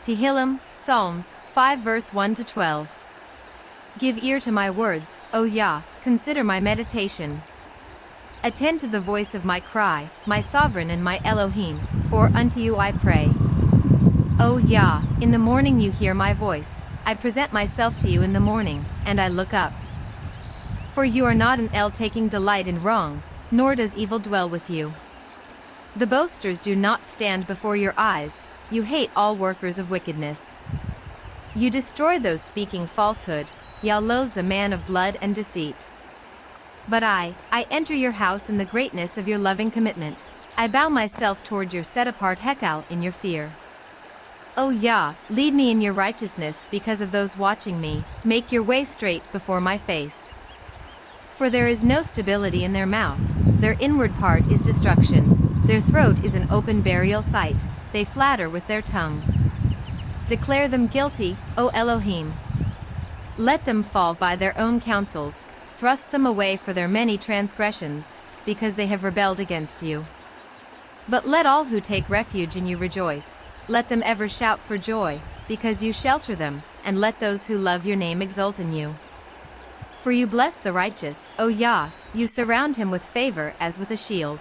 Tehillim, Psalms 5 verse 1 to 12. Give ear to my words, O Yah, consider my meditation. Attend to the voice of my cry, my sovereign and my Elohim, for unto you I pray. O Yah, in the morning you hear my voice, I present myself to you in the morning, and I look up. For you are not an El taking delight in wrong, nor does evil dwell with you. The boasters do not stand before your eyes, you hate all workers of wickedness. You destroy those speaking falsehood, Yah loathes a man of blood and deceit. But I enter your house in the greatness of your loving commitment, I bow myself toward your set-apart Hekal in your fear. O Yah, lead me in your righteousness because of those watching me, make your way straight before my face. For there is no stability in their mouth, their inward part is destruction, their throat is an open burial site, they flatter with their tongue. Declare them guilty, O Elohim. Let them fall by their own counsels, thrust them away for their many transgressions, because they have rebelled against you. But let all who take refuge in you rejoice, let them ever shout for joy, because you shelter them, and let those who love your name exult in you. For you bless the righteous, O Yah, you surround him with favor as with a shield.